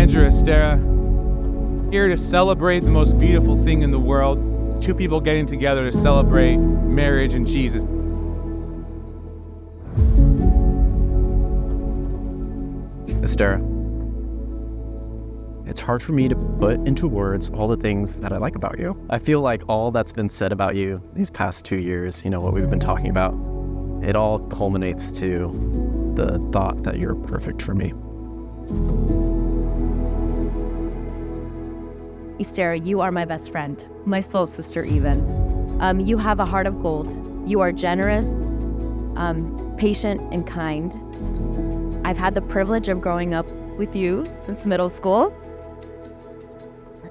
Andrew, Estera, here to celebrate the most beautiful thing in the world, two people getting together to celebrate marriage and Jesus. Estera, it's hard for me to put into words all the things that I like about you. I feel like all that's been said about you these past 2 years, what we've been talking about, it all culminates to the thought that you're perfect for me. Estera, you are my best friend, my soul sister even. You have a heart of gold. You are generous, patient, and kind. I've had the privilege of growing up with you since middle school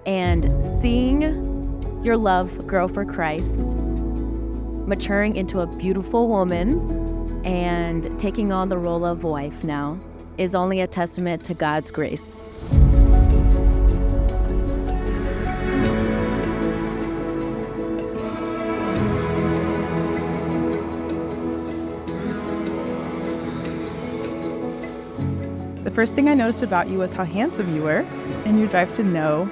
and seeing your love grow for Christ, maturing into a beautiful woman and taking on the role of wife now is only a testament to God's grace. The first thing I noticed about you was how handsome you were and your drive to know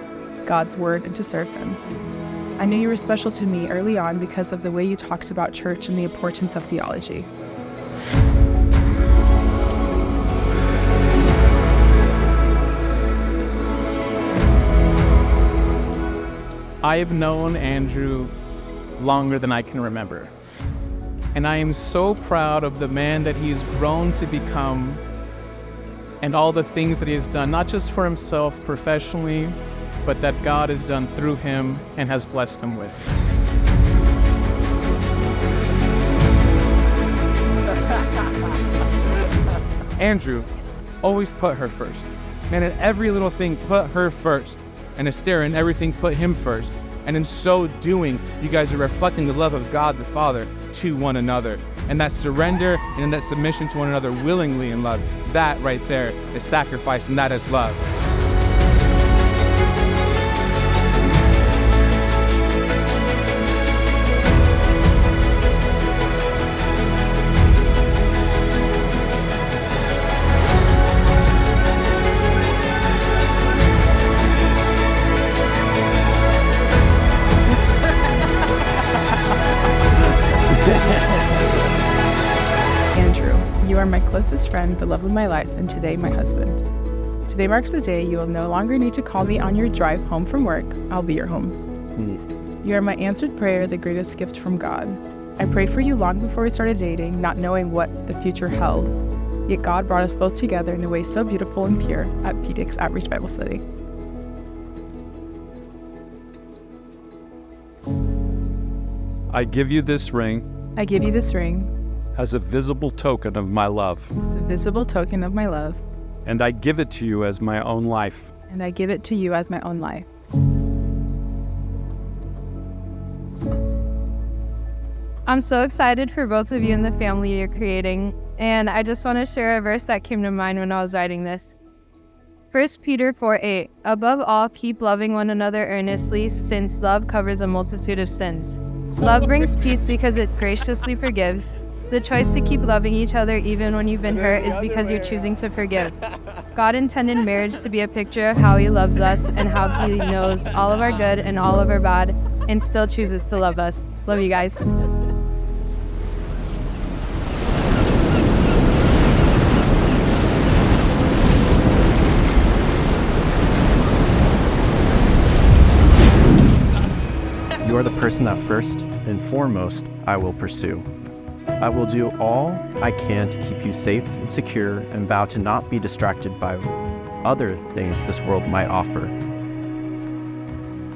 God's word and to serve him. I knew you were special to me early on because of the way you talked about church and the importance of theology. I have known Andrew longer than I can remember, and I am so proud of the man that he has grown to become and all the things that he has done, not just for himself professionally, but that God has done through him and has blessed him with. Andrew always put her first. Man, in every little thing, put her first. And Estera, in everything, put him first. And in so doing, you guys are reflecting the love of God the Father to one another. And that surrender and that submission to one another willingly in love, that right there is sacrifice, and that is love. Andrew, you are my closest friend, the love of my life, and today my husband. Today marks the day you will no longer need to call me on your drive home from work. I'll be your home. You are my answered prayer, the greatest gift from God. I prayed for you long before we started dating, not knowing what the future held. Yet God brought us both together in a way so beautiful and pure at PDX Outreach Bible Study. I give you this ring I give you this ring as a visible token of my love, as a visible token of my love, and I give it to you as my own life. and I give it to you as my own life. I'm so excited for both of you and the family you're creating, and I just want to share a verse that came to mind when I was writing this. 1 Peter 4:8, above all, keep loving one another earnestly, since love covers a multitude of sins. Love brings peace because it graciously forgives. The choice to keep loving each other even when you've been hurt is because you're choosing to forgive. God intended marriage to be a picture of how he loves us and how he knows all of our good and all of our bad and still chooses to love us. Love you guys. You are the person that first and foremost I will pursue. I will do all I can to keep you safe and secure and vow to not be distracted by other things this world might offer.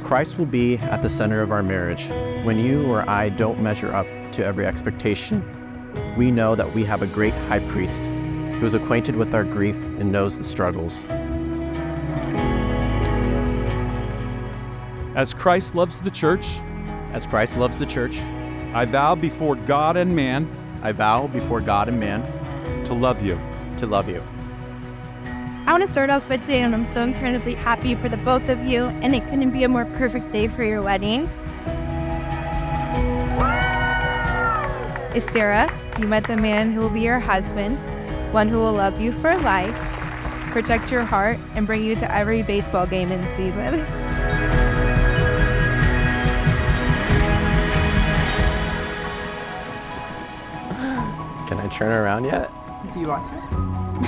Christ will be at the center of our marriage. When you or I don't measure up to every expectation, we know that we have a great high priest who is acquainted with our grief and knows the struggles. As Christ loves the church, As Christ loves the church, I vow before God and man I vow before God and man to love you. to love you. I want to start off by saying I'm so incredibly happy for the both of you, and it couldn't be a more perfect day for your wedding. Estera, you met the man who will be your husband, one who will love you for life, protect your heart, and bring you to every baseball game in season. Can I turn around yet? Do you want to?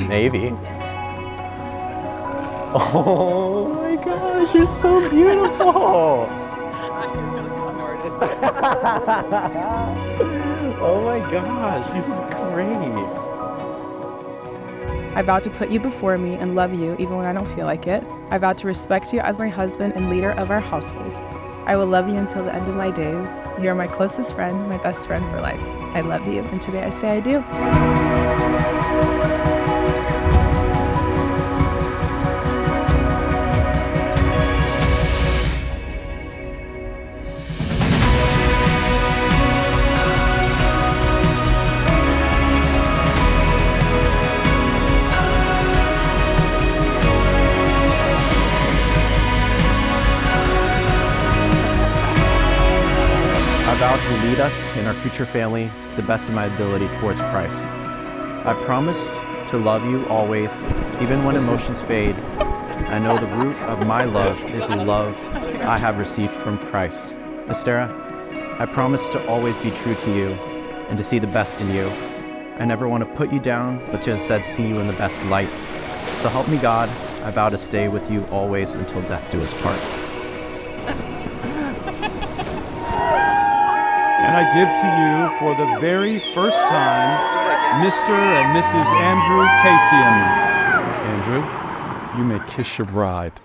Maybe. Oh my gosh, you're so beautiful. I really snorted. Oh my gosh, you look great. I vow to put you before me and love you even when I don't feel like it. I vow to respect you as my husband and leader of our household. I will love you until the end of my days. You are my closest friend, my best friend for life. I love you, and today I say I do. I vow to lead us in our future family to the best of my ability towards Christ. I promise to love you always, even when emotions fade. I know the root of my love is the love I have received from Christ. Estera, I promise to always be true to you and to see the best in you. I never want to put you down, but to instead see you in the best light. So help me God, I vow to stay with you always until death do us part. And I give to you for the very first time, Mr. and Mrs. Andrew Casey. Andrew, you may kiss your bride.